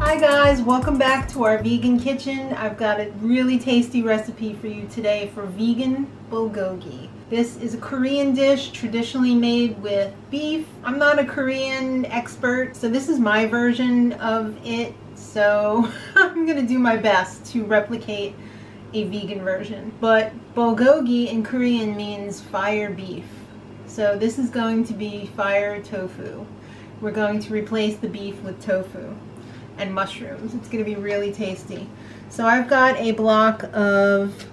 Hi guys, welcome back to our vegan kitchen. I've got a really tasty recipe for you today for vegan bulgogi. This is a Korean dish traditionally made with beef. I'm not a Korean expert, so this is my version of it. So I'm gonna do my best to replicate a vegan version. But bulgogi in Korean means fire beef. So this is going to be fire tofu. We're going to replace the beef with tofu and mushrooms. It's going to be really tasty. So I've got a block of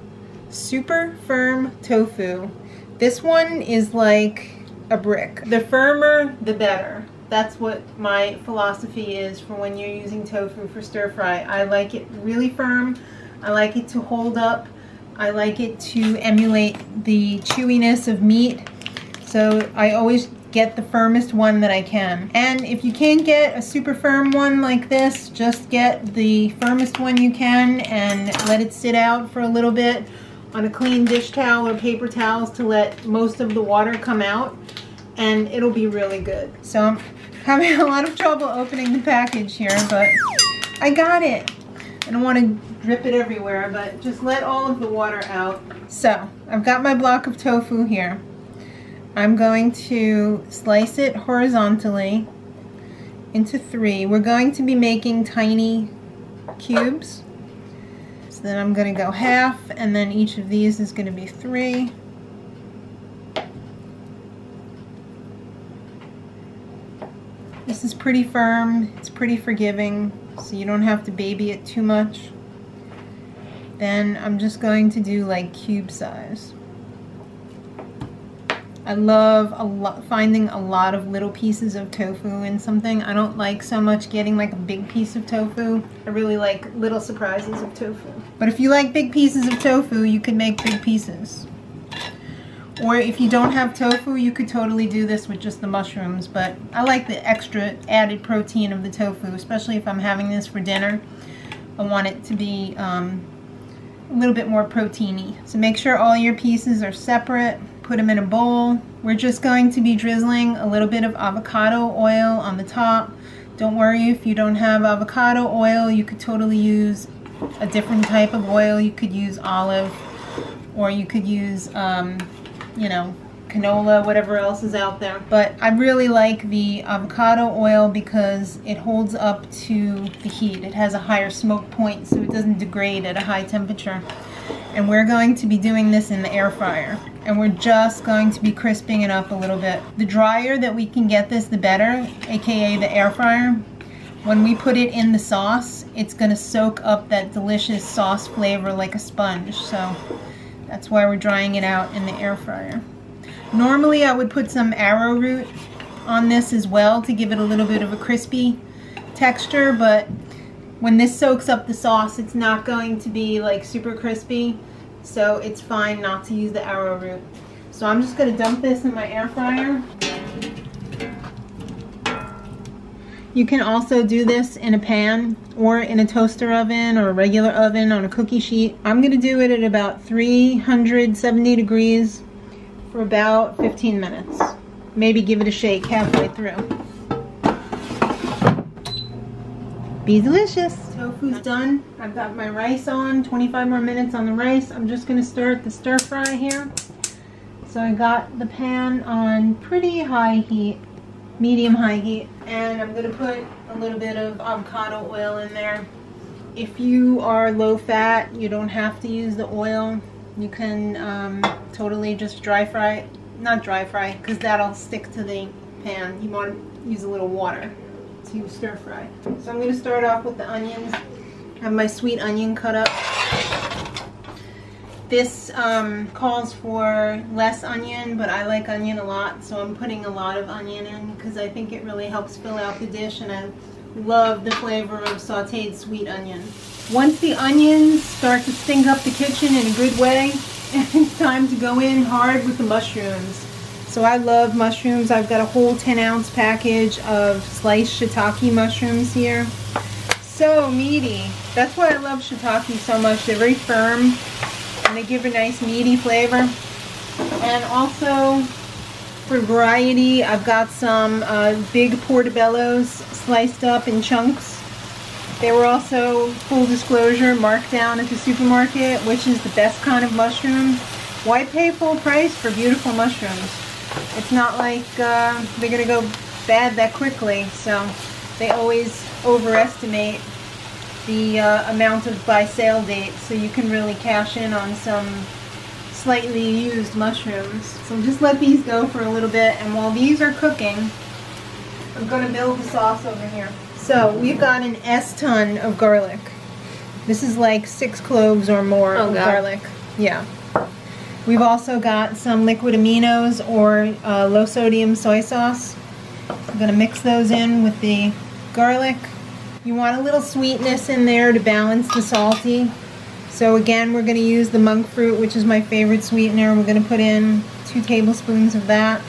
super firm tofu. This one is like a brick. The firmer, the better. That's what my philosophy is for when you're using tofu for stir fry. I like it really firm. I like it to hold up. I like it to emulate the chewiness of meat. So I always get the firmest one that I can. And if you can't get a super firm one like this, just get the firmest one you can and let it sit out for a little bit on a clean dish towel or paper towels to let most of the water come out, and it'll be really good. So I'm having a lot of trouble opening the package here, but I got it. I don't want to drip it everywhere, but just let all of the water out. So I've got my block of tofu here. I'm going to slice it horizontally into 3. We're going to be making tiny cubes. So then I'm going to go half, and then each of these is going to be 3. This is pretty firm, it's pretty forgiving, so you don't have to baby it too much. Then I'm just going to do like cube size. I love finding a lot of little pieces of tofu in something. I don't like so much getting like a big piece of tofu. I really like little surprises of tofu. But if you like big pieces of tofu, you can make big pieces. Or if you don't have tofu, you could totally do this with just the mushrooms. But I like the extra added protein of the tofu, especially if I'm having this for dinner. I want it to be a little bit more proteiny. So make sure all your pieces are separate. Put them in a bowl. We're just going to be drizzling a little bit of avocado oil on the top. Don't worry if you don't have avocado oil, you could totally use a different type of oil. You could use olive, or you could use, you know, canola, whatever else is out there. But I really like the avocado oil because it holds up to the heat. It has a higher smoke point, so it doesn't degrade at a high temperature. And we're going to be doing this in the air fryer. And we're just going to be crisping it up a little bit. The drier that we can get this, the better, aka the air fryer. When we put it in the sauce, it's going to soak up that delicious sauce flavor like a sponge. So that's why we're drying it out in the air fryer. Normally I would put some arrowroot on this as well to give it a little bit of a crispy texture, but when this soaks up the sauce, it's not going to be like super crispy, so it's fine not to use the arrowroot. So I'm just going to dump this in my air fryer. You can also do this in a pan or in a toaster oven or a regular oven on a cookie sheet. I'm going to do it at about 370 degrees for about 15 minutes. Maybe give it a shake halfway through. Be delicious. Tofu's done. I've got my rice on, 25 more minutes on the rice. I'm just going to start the stir fry here. So I got the pan on pretty high heat, medium high heat, and I'm going to put a little bit of avocado oil in there. If you are low fat, you don't have to use the oil. You can totally just dry fry, not dry fry, because that'll stick to the pan. You want to use a little water to stir fry. So I'm going to start off with the onions. I have my sweet onion cut up. This calls for less onion, but I like onion a lot, so I'm putting a lot of onion in because I think it really helps fill out the dish, and I love the flavor of sauteed sweet onion. Once the onions start to stink up the kitchen in a good way, it's time to go in hard with the mushrooms. So I love mushrooms. I've got a whole 10-ounce package of sliced shiitake mushrooms here. So meaty. That's why I love shiitake so much. They're very firm and they give a nice meaty flavor. And also, for variety, I've got some big portobellos sliced up in chunks. They were also, full disclosure, marked down at the supermarket, which is the best kind of mushroom. Why pay full price for beautiful mushrooms? It's not like they're going to go bad that quickly, so they always overestimate the amount of buy sale date, so you can really cash in on some slightly used mushrooms. So just let these go for a little bit, and while these are cooking, I'm going to build the sauce over here. So we've got an S-ton of garlic. This is like 6 cloves or more of garlic. Yeah. We've also got some liquid aminos or low sodium soy sauce. I'm going to mix those in with the garlic. You want a little sweetness in there to balance the salty. So again, we're going to use the Monkfruit, which is my favorite sweetener. We're going to put in 2 tablespoons of that.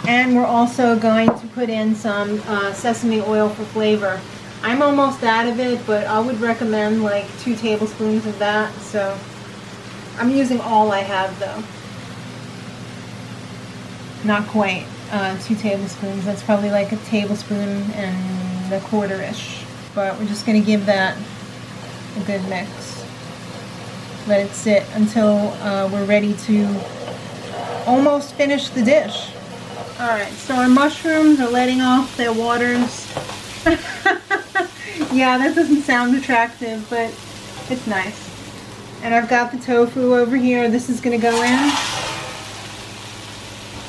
And we're also going to put in some sesame oil for flavor. I'm almost out of it, but I would recommend like 2 tablespoons of that. So I'm using all I have though. Not quite 2 tablespoons. That's probably like a tablespoon and a quarter-ish. But we're just going to give that a good mix. Let it sit until we're ready to almost finish the dish. Alright, so our mushrooms are letting off their waters. Yeah, that doesn't sound attractive, but it's nice. And I've got the tofu over here. This is going to go in.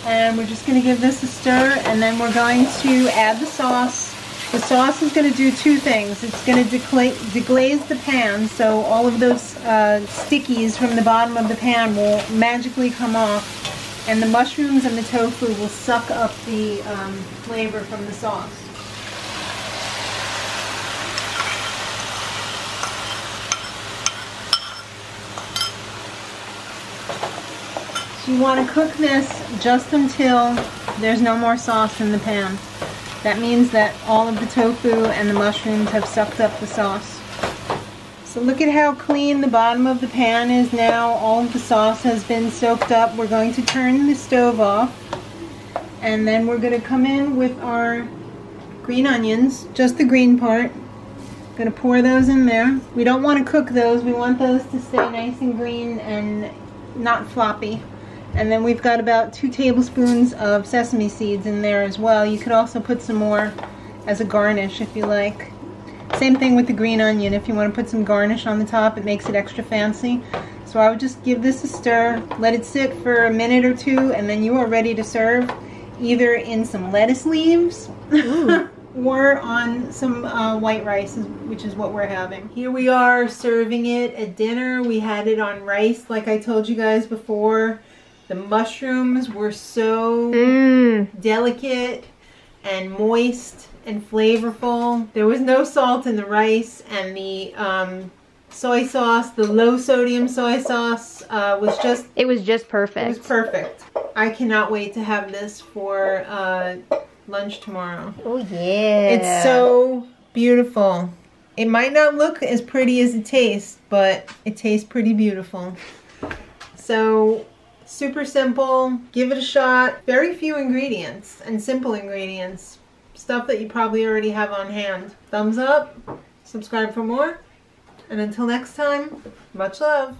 And we're just going to give this a stir, and then we're going to add the sauce. The sauce is going to do 2 things. It's going to deglaze the pan, so all of those stickies from the bottom of the pan will magically come off. And the mushrooms and the tofu will suck up the flavor from the sauce. So you want to cook this just until there's no more sauce in the pan. That means that all of the tofu and the mushrooms have sucked up the sauce. So look at how clean the bottom of the pan is now. All of the sauce has been soaked up. We're going to turn the stove off. And then we're going to come in with our green onions, just the green part. Going to pour those in there. We don't want to cook those. We want those to stay nice and green and not floppy. And then we've got about 2 tablespoons of sesame seeds in there as well. You could also put some more as a garnish if you like. Same thing with the green onion. If you want to put some garnish on the top, it makes it extra fancy. So I would just give this a stir, let it sit for a minute or 2, and then you are ready to serve either in some lettuce leaves or on some white rice, which is what we're having. Here we are serving it at dinner. We had it on rice, like I told you guys before. The mushrooms were so delicate and moist and flavorful. There was no salt in the rice, and the soy sauce, the low sodium soy sauce, was just... It was just perfect. It was perfect. I cannot wait to have this for lunch tomorrow. Oh yeah. It's so beautiful. It might not look as pretty as it tastes, but it tastes pretty beautiful. So... super simple. Give it a shot. Very few ingredients and simple ingredients. Stuff that you probably already have on hand. Thumbs up. Subscribe for more. And until next time, much love.